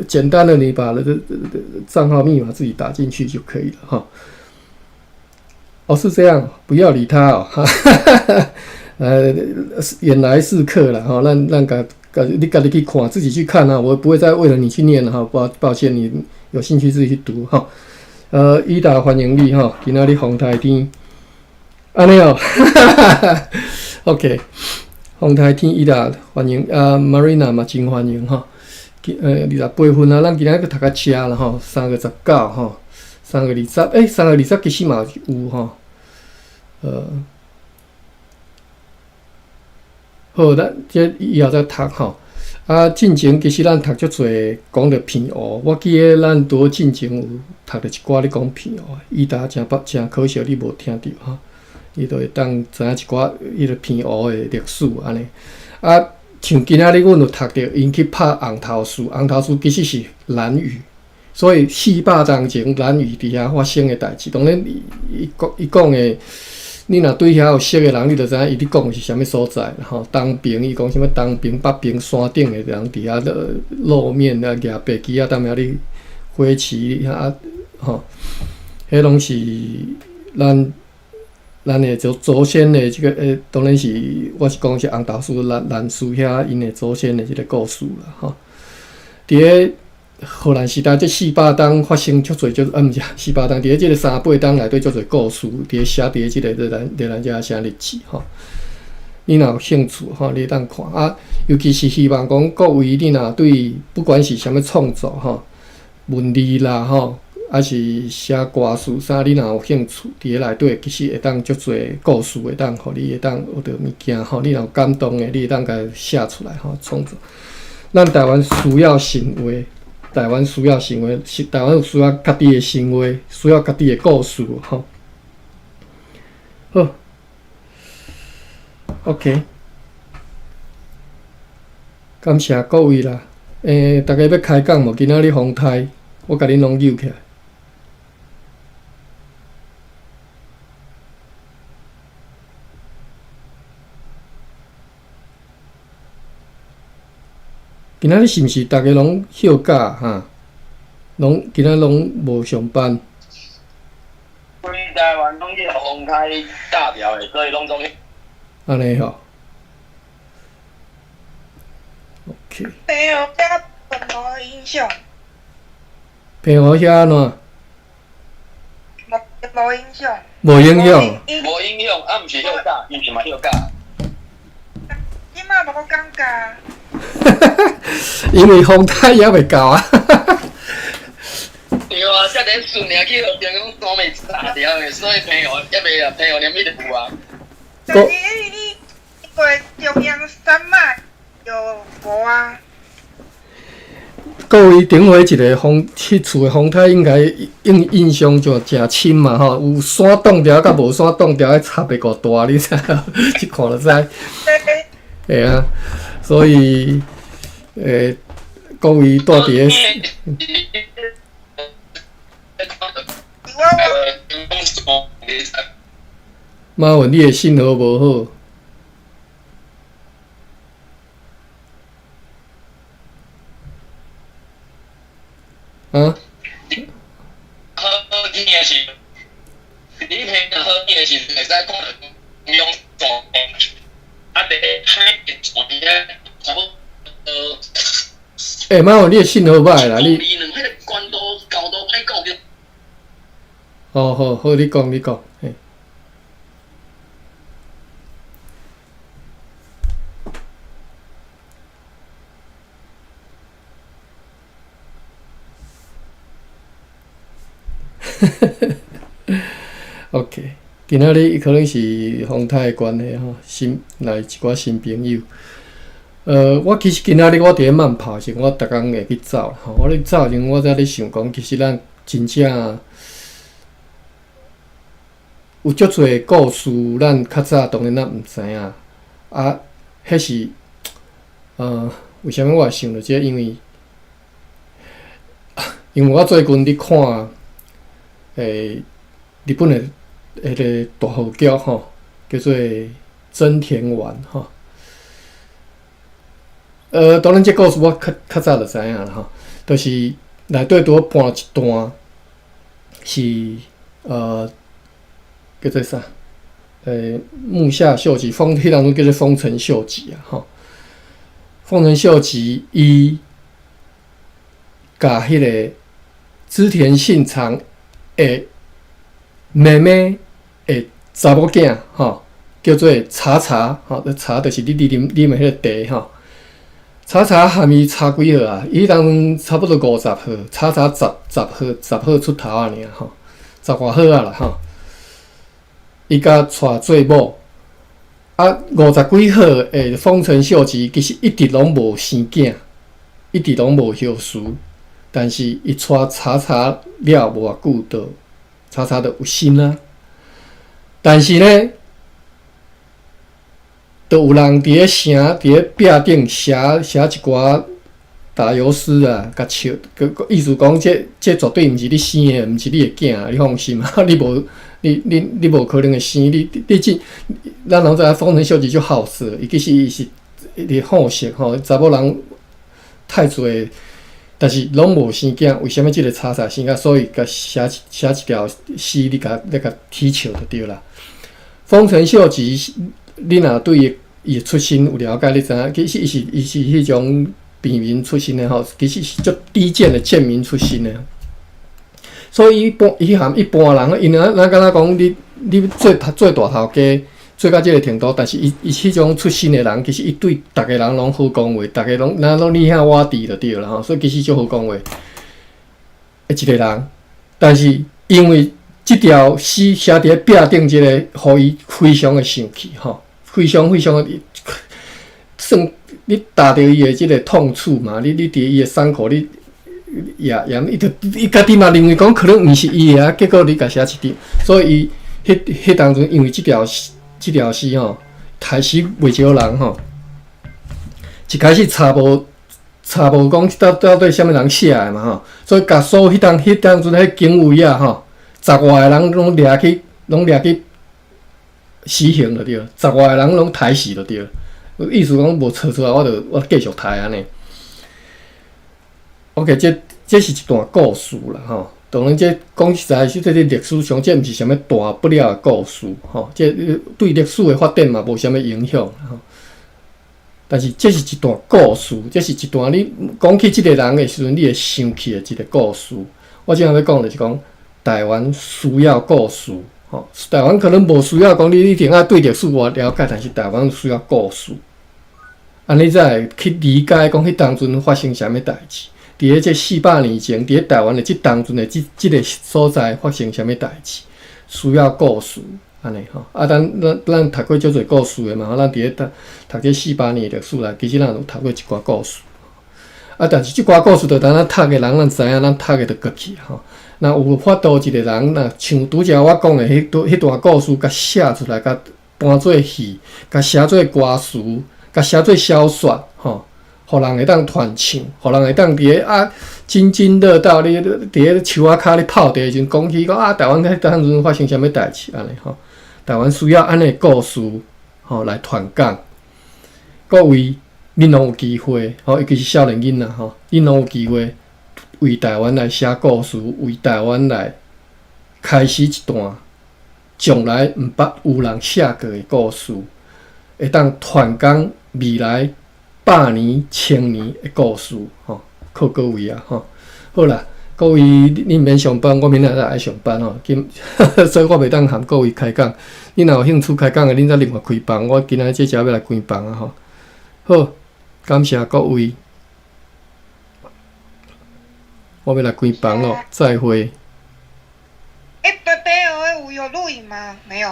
简单的你把那个账号密码自己打进去就可以了哈。哦，是这样，不要理他哦，眼来是客了哈，让你自己去看，自己去看啊，我不会再为了你去念了哈，抱歉，你有兴趣自己去读哈。伊达欢迎你吼，今仔日风台天，安尼哦，OK， 风台天伊达欢迎Marina 嘛真欢迎吼，28分啊，咱今仔日去读较车啦吼，3月19吼，3月20，3月20其实嘛有吼，好，咱这以后再读吼。进前其实咱读足侪讲着片蚵，我记得咱拄进前有读着一寡咧讲片蚵，伊达真可惜你无听着哈，伊就会当知影一寡迄个片蚵的历史安尼。像今仔日阮就读着因去拍红头树，红头树其实是兰屿，所以400年前兰屿伫遐发生的代志，当然伊讲的。你若对遐有熟的人，你就知影伊咧讲是啥物所在吼。东平伊讲啥物东平、北平山顶的人伫遐露面啊，举白旗啊，踮遐咧火旗吼，迄拢是咱的祖先的这个当然是我是讲是红豆树兰树遐因的祖先的这个故事啦吼。伫个荷兰时代，这400年发生足侪，毋是400年，伫咧即个300年内底足侪故事，伫咧写伫咧即个热兰遮写日记吼。你若有兴趣吼，你当看啊。尤其是希望讲各位你若对不管是啥物创作吼、文字啦吼，还是写歌词啥，你若有兴趣，伫个内底其实会当足侪故事，会当互你会当学到物件吼。你若有感动的，你会当甲写出来吼，创作。咱台湾需要神话，台湾需要神话，台湾有需要家己的神话，需要家己的故事吼。好 ，OK， 感谢各位啦。大家要开讲无？今仔日风台，我甲恁拢揪起来。今仔日是毋是大家拢休假哈？今仔拢无上班。规台湾拢去风台大条的，所以拢总去。安尼吼。OK。朋友家无影响，平湖遐安怎？无影响。无影响。无影响，啊，毋是休假，伊毋是嘛休假。即马无感觉。因为风台也未到啊。对啊，才连顺尔去学电讲都未大条的，所以朋友也未啊，朋友连咪得有啊。但是你过中央山脉就无啊。各位顶回一个去厝的风台，应该印象就诚深嘛吼，有山挡条甲无山挡条，差别够大，你知？一看就知。对啊，所以各位住伫个。马文，你的信号无好。啊？好天的是，你平常好天的是会使讲中央状况，啊，伫海边船遐差不多。马文，你的信号歹啦，你。离两迄个关岛高度歹讲着。哦，好，你讲，嘿。OK， 今仔日可能是风台的关系吼，来一寡新朋友。我其实今仔日我伫咧慢跑时，我逐工会去走吼。我咧走前，我才咧想讲，其实咱真正有足侪故事，咱较早当然咱毋知影。啊，迄是为虾米我会想到这？因为我最近伫看日本的迄个大号剧吼，叫做真田丸吼。当然这故事我较早就知影啦吼，就是内底拄好搬一段是叫做啥？木下秀吉，迄当中叫做丰臣秀吉啊吼。丰臣秀吉伊甲迄个织田信长的妹妹的查某囝吼，叫做茶茶吼，茶就是你啉的迄个茶吼。茶茶含伊差几号啊？伊当中差不多50号，茶茶10号出头啊尔吼，10外号啊啦吼。伊甲娶做某，啊50几号的丰臣秀吉其实一直拢无生囝，一直拢无后事。但是伊娶茶茶了无偌久，就茶茶就有心啊。但是呢，就有人伫咧城伫咧壁顶写一寡打油诗啊，甲笑，意思讲这绝对毋是你生的，毋是你的囝，你放心啊，你无可能会生，你咱人知影丰臣秀吉就好色，伊其实伊是伫好色吼，查某人太侪，但是拢无生囝，为虾米即个茶茶生囝？所以甲写一条诗，你甲提笑就对啦。丰臣秀吉，你若对伊的出身有了解，你知影，其实伊是迄种平民出身的吼，其实是足低贱的贱民出身的。所以伊含一般人，因咱敢若讲你做大头家，做到即个程度，但是伊迄种出身的人，其实伊对逐个人拢好讲话，逐个拢你兄我弟就对了吼。所以其实足好讲话。一个人但是因为即条诗写伫壁顶即个，互伊非常的生气吼，非常的算你达到伊的即个痛处嘛，你伫伊的伤口你也伊家己嘛认为讲可能毋是伊的啊，结果你甲写一张，所以伊迄当中因为即条诗吼，开始袂少人吼，一开始查无讲到底啥物人写的嘛吼，所以甲所有迄当阵迄警卫啊吼，10外个人拢掠去死刑就对，10外个人拢刣死就对，意思讲无找出来，我继续刣安尼。OK， 这是一段故事啦吼。当然，这讲实在，这历史上这毋是啥物大不了的故事吼，这对历史的发展嘛无啥物影响吼。但是这是一段故事，这是一段你讲起即个人的时阵，你会想起的一个故事。我今仔要讲就是讲，台湾需要故事吼。台湾可能无需要讲你一定要对历史我了解，但是台湾需要故事，安尼才会去理解讲迄当阵发生啥物代志。伫咧这400年前，伫咧台湾的即当阵的即个所在发生啥物代志，需要故事安尼吼。啊，咱读过足侪故事的嘛，咱伫咧读这400年的历史内，其实咱有读过一寡故事。啊，但是即寡故事，就当咱读的人，咱知影，咱读的就过去吼。那有法度一个人，那像拄则我讲的迄段故事，甲写出来，甲搬做戏，甲写做歌词，甲写做小说吼。互人会当传唱，互人会当伫咧津津乐道，你伫咧树仔骹咧泡茶时阵，讲起讲台湾迄当阵发生啥物代志安尼吼？台湾需要安尼故事吼来传讲。各位，恁拢有机会吼，尤其是少年囡仔吼，恁拢有机会为台湾来写故事，为台湾来开始一段将来毋捌有人写过的故事，会当传讲未来100年、1000年的故事，吼，靠各位啊，吼，好啦，各位恁免上班，我明仔载爱上班吼，所以我袂当含各位开讲。恁若有兴趣开讲的，恁再另外开房，我今仔这才要来开房啊，吼。好，感谢各位，我要来开房咯，再会。北有录影吗？没有。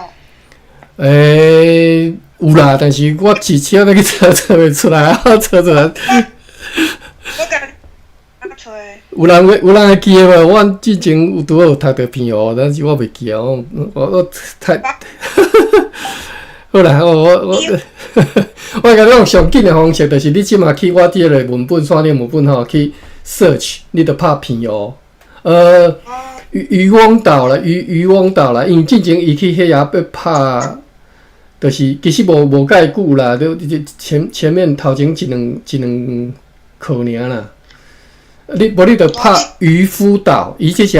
有啦，但是我骑车要去找袂出来啊，找出来。我甲你找。有人会记诶无？阮之前有拄好有读着片哦，但是我袂记啊，我太好啦，我甲你用上紧诶方式，就是你即马去我即个文本线顶文本吼去 search， 你着拍片哦。渔翁岛啦，渔翁岛啦，因为之前伊去迄遐要拍。就是其实无介久啦，就前面头前一两课尔啦。你着拍渔夫岛，伊这写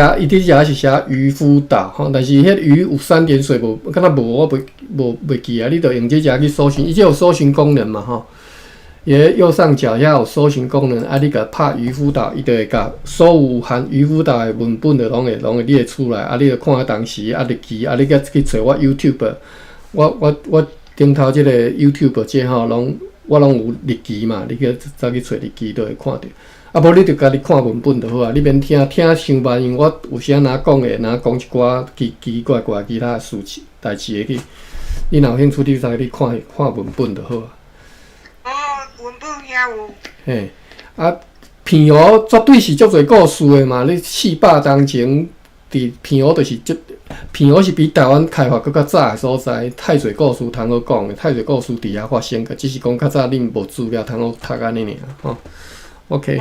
是写渔夫岛吼，但是迄渔有3点水无，敢若无我袂记啊。你着用这只去搜寻，伊这有搜寻功能嘛吼。伊右上角遐有搜寻功能，啊，你甲拍渔夫岛，伊就会甲所有含渔夫岛的文本拢会列出来，啊，你着看当时啊日期，啊，你甲去找我 YouTube。我顶头即个 YouTube 这吼，我拢有日期嘛，你去走去找日期都会看到。啊，无你就家己看文本就好啊，你免听伤慢，因为我有时哪讲一寡奇奇怪怪其他事情代志会去。你若有兴趣，你再去看文本就好啊。文本遐有。嘿，啊，片湖绝对是足侪故事的嘛，你400当前。伫片湖就是片湖是比台湾开发搁较早的所在，太侪故事通好讲的，太侪故事伫遐发生个，只是讲较早恁无资料通好读安尼尔吼。OK，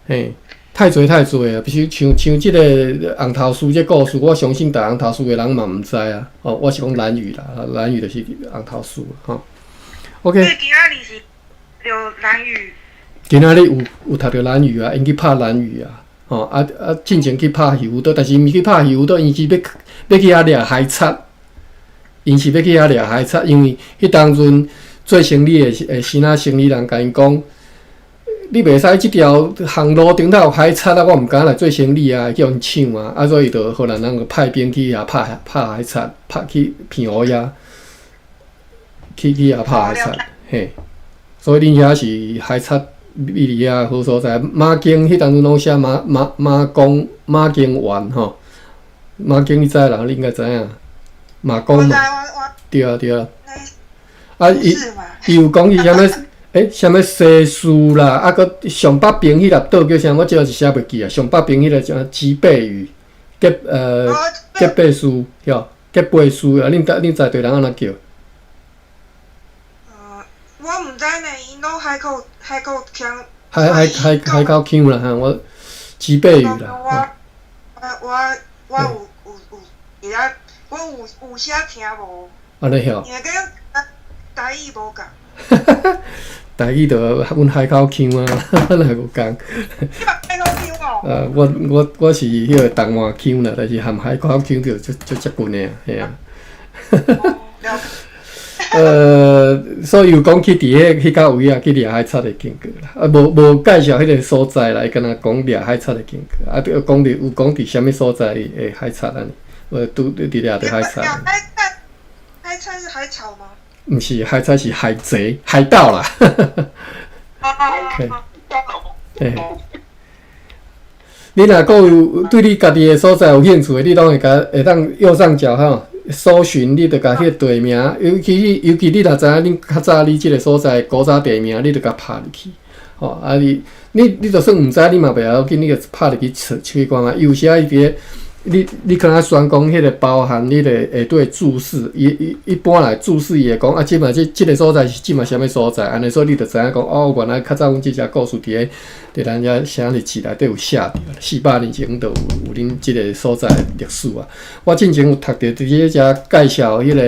嘿，太侪啊！比如像即个红头树这故事，我相信大红头树的人嘛毋知啊。哦，我是讲兰屿啦，兰屿就是红头树吼。OK。所以今仔日是着兰屿。今仔日有读着兰屿啊，因去拍兰屿啊。吼进前去拍渔夫岛，但是毋去拍渔夫岛，因是要去遐掠海贼，因是要去遐掠海贼，因为迄当阵做生意的先仔生意人甲因讲，你袂使即条航路顶头有海贼啊，我毋敢来做生意啊，叫因抢啊，啊所以就荷兰人就派兵去遐拍海贼，拍去片湖遐，去遐拍海贼，嘿，所以恁遐是海贼。比哩遐好所在，马经迄当阵拢写马经湾吼，马经你知啦，你应该知影。马公我知嘛，我对啊对啊。那啊，伊是嘛？伊有讲伊啥物？啥物西施啦，啊，搁上北边迄粒岛叫啥？我即个是写袂记啊。上北边迄个叫吉贝屿，吉吉贝斯，哟，吉贝斯啊，恁在对人安怎叫？我毋知呢，因拢海口腔。海口腔啦，哈，我吉贝屿啦。我有伊拉，我有写听无？安尼晓。因为跟台语无共。台语就阮海口腔啊，哪无共？海口腔哦。我是迄个东华腔啦，但是含海口腔就接近的啊，嘿啊。所以有讲去伫迄个位啊，去掠海贼的经过啦，啊，无介绍迄个所在啦，伊敢若讲掠海贼的经过，啊，有讲伫啥物所在会海贼安尼，拄伫掠着海贼。海菜是海草吗？毋是海贼，是海贼、海盗啦。嘿，你若个有对你家己的所在有兴趣的，你拢会当右上角吼搜寻，你着甲迄个地名，尤其你若知影恁较早你即个所在古早地名，你着甲拍入去。吼啊你就算毋知，你嘛袂要紧，你就拍入去去看啊。有时啊伊伫个。你可能选讲迄个包含你个下底注释，一般来注释伊会讲啊，即嘛即个所在是即嘛啥物所在，安尼所以你就知影讲哦，原来较早阮即只故事伫咱遮啥日志内底有写着，400年前就有恁即个所在历史啊。我之前有读着伫遮介绍迄个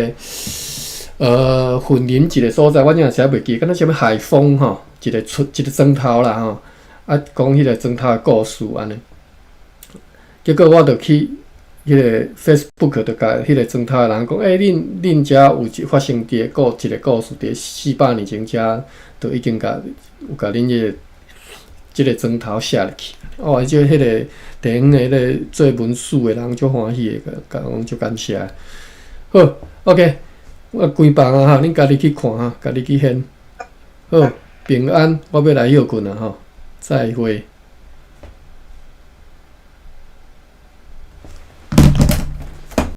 云林一个所在，我真写袂记，敢若啥物海丰吼，一个庄头啦吼，啊讲迄个庄头的故事安尼。结果我就去迄个 Facebook， 就甲迄个庄头的人讲，恁遮有发生一个故事，伫400年前遮就已经有甲恁即个庄头写入去。哦，即迄个地方的迄个做文书的人足欢喜的，甲讲足感谢。好 ，OK， 我关房啊哈，恁家己去看哈，家己去选。好，平安，我要来休困啊吼，再会。